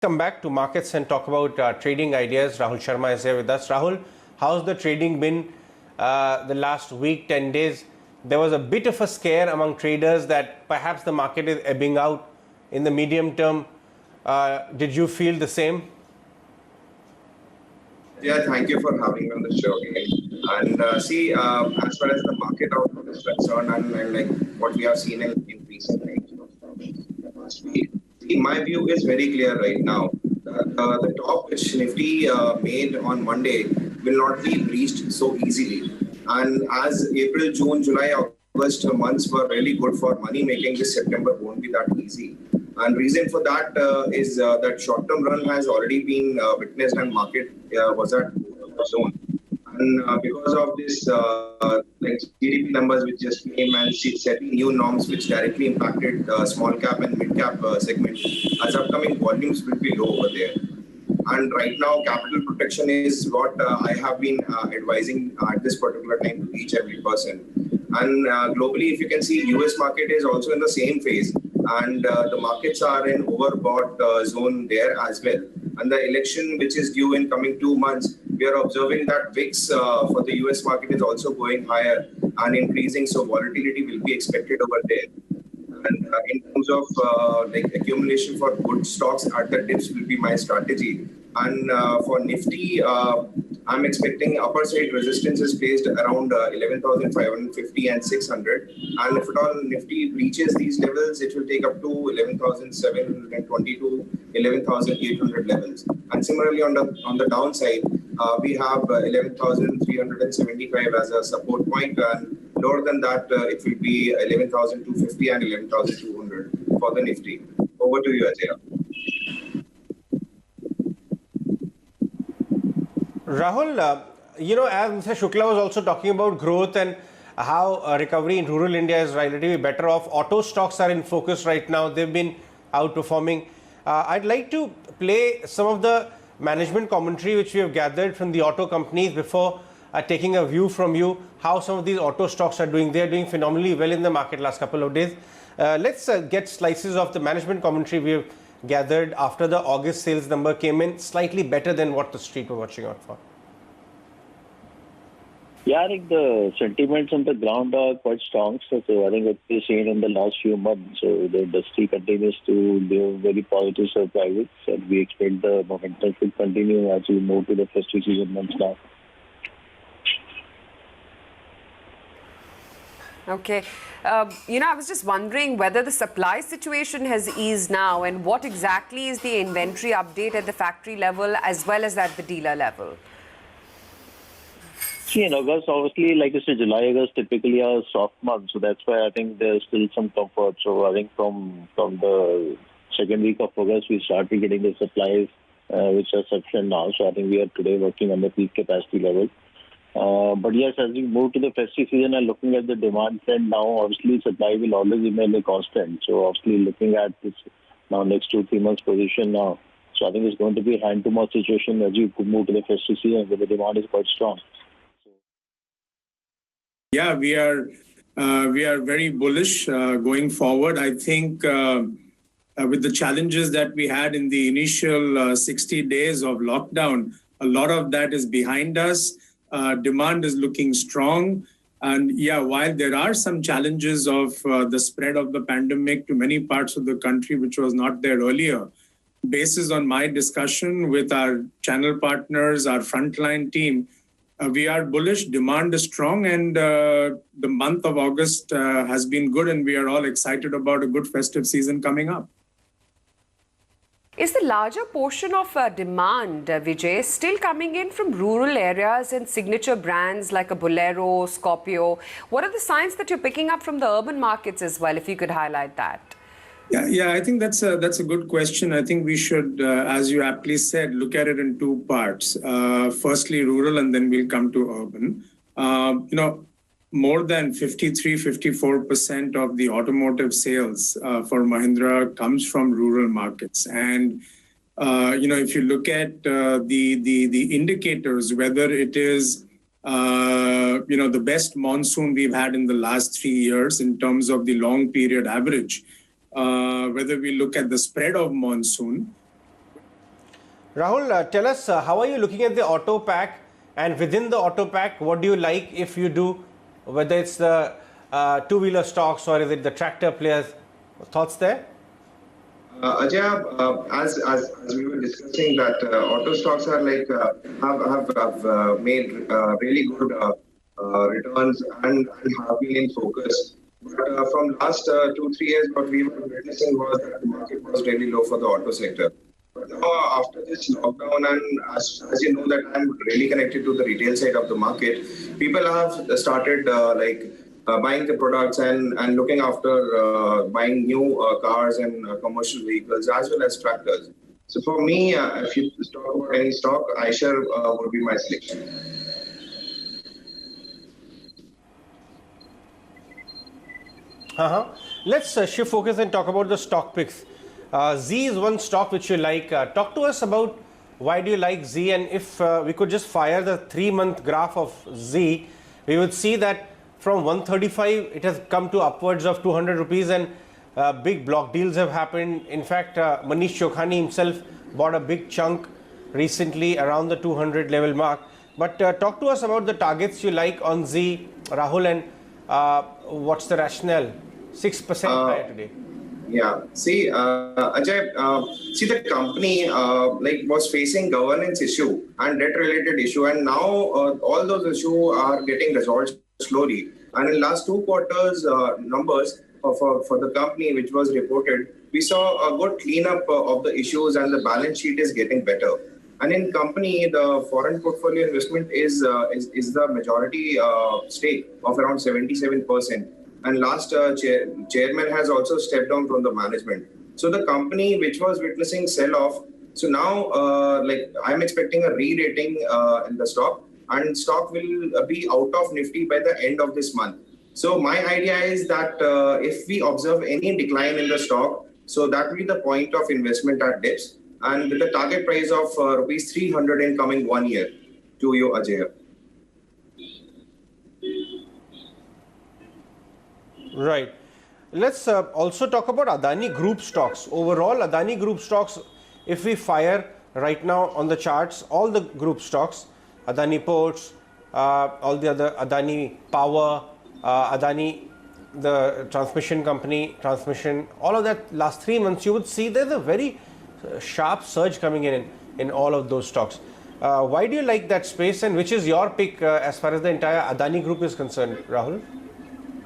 Come back to markets and talk about trading ideas. Rahul Sharma is here with us. Rahul, how's the trading been the last week, 10 days? There was a bit of a scare among traders that perhaps the market is ebbing out in the medium term. Did you feel the same? Yeah, thank you for having me on the show again. And as far as the market outlook is concerned, and like what we have seen in recent times, my view is very clear right now. The top which Nifty made on Monday will not be breached so easily. And as April, June, July, August months were really good for money making, this September won't be that easy. And reason for that is that short-term run has already been witnessed and market was at zone. And because of this, like GDP numbers which just came and setting new norms which directly impacted small cap and mid cap segment, as upcoming volumes will be low over there. And right now, capital protection is what I have been advising at this particular time to each every person. And globally, if you can see, US market is also in the same phase, and the markets are in overbought zone there as well. And the election, which is due in coming 2 months, we are observing that VIX for the US market is also going higher and increasing, so volatility will be expected over there. And in terms of like accumulation for good stocks at the dips will be my strategy. And for Nifty, I'm expecting upper side resistance is placed around 11,550 and 600. And if at all Nifty reaches these levels, it will take up to 11,720 to 11,800 levels. And similarly on the downside, we have 11,375 as a support point, and lower than that, it will be 11,250 and 11,200 for the Nifty. Over to you, Ajay. Rahul, as Mr. Shukla was also talking about growth and how recovery in rural India is relatively better off. Auto stocks are in focus right now. They've been outperforming. I'd like to play some of the management commentary which we have gathered from the auto companies before taking a view from you how some of these auto stocks are doing. They're doing phenomenally well in the market last couple of days. Let's get slices of the management commentary we have gathered after the August sales number came in slightly better than what the street were watching out for. Yeah, I think the sentiments on the ground are quite strong. So I think what we've seen in the last few months, so the industry continues to give very positive surprises, and we expect the momentum to continue as we move to the festive season months now. Okay. I was just wondering whether the supply situation has eased now, and what exactly is the inventory update at the factory level as well as at the dealer level? See, in August, obviously, like I said, July, August typically are soft months, so that's why I think there's still some comfort. So I think from the second week of August, we started getting the supplies which are sufficient now. So I think we are today working on the peak capacity level. But yes, as we move to the festive season and looking at the demand trend now, obviously supply will always remain a constant. So obviously looking at this now next 2-3 months position now. So I think it's going to be a hand-to-mouth situation as you move to the festive season where the demand is quite strong. Yeah, we are very bullish going forward. I think with the challenges that we had in the initial 60 days of lockdown, a lot of that is behind us. Demand is looking strong. And yeah, while there are some challenges of the spread of the pandemic to many parts of the country, which was not there earlier, basis on my discussion with our channel partners, our frontline team, we are bullish, demand is strong, and the month of August has been good, and we are all excited about a good festive season coming up. Is the larger portion of demand, Vijay, still coming in from rural areas and signature brands like a Bolero, Scorpio? What are the signs that you're picking up from the urban markets as well, if you could highlight that? Yeah, I think that's a good question. I think we should, as you aptly said, look at it in two parts. Firstly, rural, and then we'll come to urban. More than 53-54% of the automotive sales for Mahindra comes from rural markets. And, if you look at the indicators, whether it is, the best monsoon we've had in the last 3 years in terms of the long period average, whether we look at the spread of monsoon, Rahul, tell us how are you looking at the auto pack, and within the auto pack, what do you like if you do, whether it's the two-wheeler stocks or is it the tractor players? Thoughts there? Ajay, as we were discussing that auto stocks are like have made really good returns and have been in focus. But from last 2-3 years, what we were witnessing was that the market was really low for the auto sector. But now after this lockdown, and as you know that I'm really connected to the retail side of the market, people have started buying the products and looking after buying new cars and commercial vehicles as well as tractors. So for me, if you talk about any stock, iShares would be my selection. Let's shift focus and talk about the stock picks. ZEE is one stock which you like. Talk to us about why do you like ZEE, and if we could just fire the 3-month graph of ZEE, we would see that from 135 it has come to upwards of 200 rupees, and big block deals have happened. In fact, Manish Chokhani himself bought a big chunk recently around the 200 level mark. But talk to us about the targets you like on ZEE, Rahul, and what's the rationale? 6% higher today. Yeah. See, Ajay, see the company was facing governance issue and debt related issue, and now all those issues are getting resolved slowly. And in last 2 quarters numbers for the company which was reported, we saw a good cleanup of the issues and the balance sheet is getting better. And in company, the foreign portfolio investment is the majority stake of around 77%. And last chairman has also stepped down from the management. So the company which was witnessing sell-off, so now I'm expecting a re-rating in the stock, and stock will be out of Nifty by the end of this month. So my idea is that if we observe any decline in the stock, so that will be the point of investment at dips, and with the target price of rupees 300 in coming 1 year. To you, Ajay. Right. Let's also talk about Adani Group stocks. Overall, Adani Group stocks, if we fire right now on the charts, all the group stocks, Adani Ports, all the other Adani Power, Adani, the transmission company, all of that last 3 months, you would see there's a very sharp surge coming in all of those stocks. Why do you like that space, and which is your pick as far as the entire Adani Group is concerned, Rahul?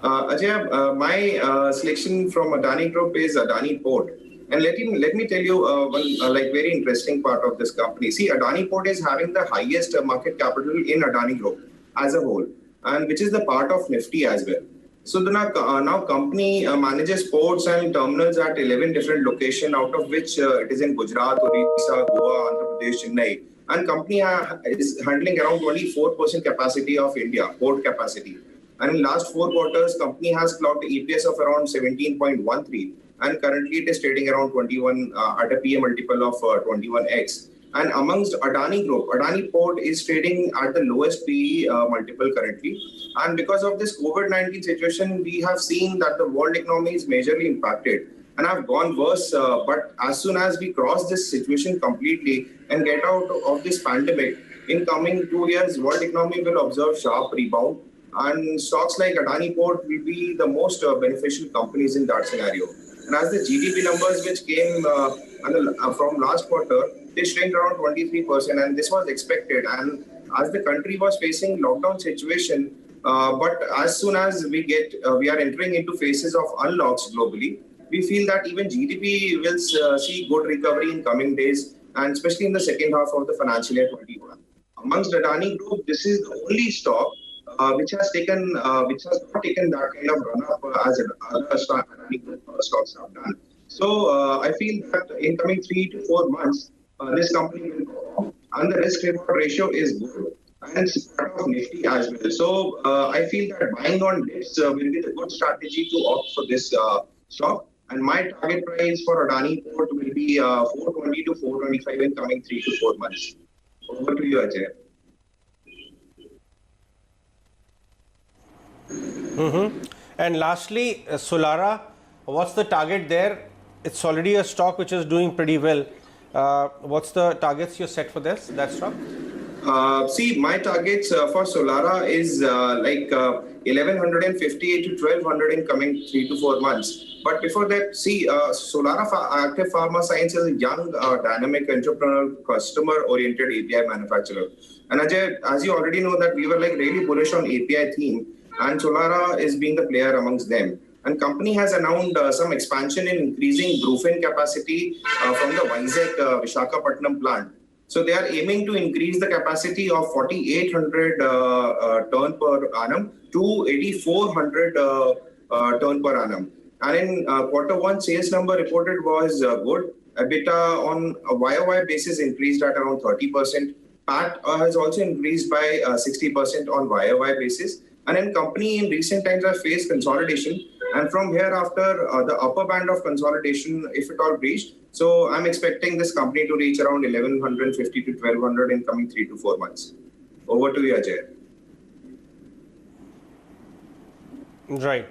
Ajay, my selection from Adani Group is Adani Port. And let me tell you one very interesting part of this company. See, Adani Port is having the highest market capital in Adani Group as a whole, and which is the part of Nifty as well. So the now company manages ports and terminals at 11 different locations, out of which it is in Gujarat, Odisha, Goa, Andhra Pradesh, Chennai. And company is handling around 24% capacity of India, port capacity. And in last 4 quarters, company has clocked EPS of around 17.13, and currently it is trading around 21 at a PA multiple of 21x. And amongst Adani Group, Adani Port is trading at the lowest PE multiple currently. And because of this COVID-19 situation, we have seen that the world economy is majorly impacted and have gone worse. But as soon as we cross this situation completely and get out of this pandemic, in coming 2 years, world economy will observe sharp rebound. And stocks like Adani Port will be the most beneficial companies in that scenario. And as the GDP numbers which came from last quarter, they shrank around 23%, and this was expected. And as the country was facing lockdown situation, but as soon as we are entering into phases of unlocks globally, we feel that even GDP will see good recovery in coming days, and especially in the second half of the financial year 21. Amongst Adani Group, this is the only stock which has not taken that kind of run up as other stocks have done. So I feel that in coming 3 to 4 months, this company will perform, and the risk reward ratio is good, and it's part of Nifty as well. So I feel that buying on dips will be the good strategy to opt for this stock. And my target price for Adani Port will be 420 to 425 in coming 3 to 4 months. Over to you, Ajay. And lastly, Solara, what's the target there? It's already a stock which is doing pretty well. What's the targets you set for that stock? See, my targets for Solara is 1158 to 1200 in coming 3 to 4 months. But before that, see, Solara Active Pharma Science is a young, dynamic, entrepreneurial, customer-oriented API manufacturer. And Ajay, as you already know, that we were really bullish on API theme, and Solara is being the player amongst them. And company has announced some expansion in increasing Brufen capacity from the Vizag Visakhapatnam plant. So they are aiming to increase the capacity of 4,800 ton per annum to 8,400 ton per annum. And in Q1, sales number reported was good. EBITDA on a YOY basis increased at around 30%. PAT has also increased by 60% on YOY basis. And then company in recent times has faced consolidation. And from here after, the upper band of consolidation, if it all reached, so I'm expecting this company to reach around 1150 to 1200 in coming 3 to 4 months. Over to you, Ajay. Right.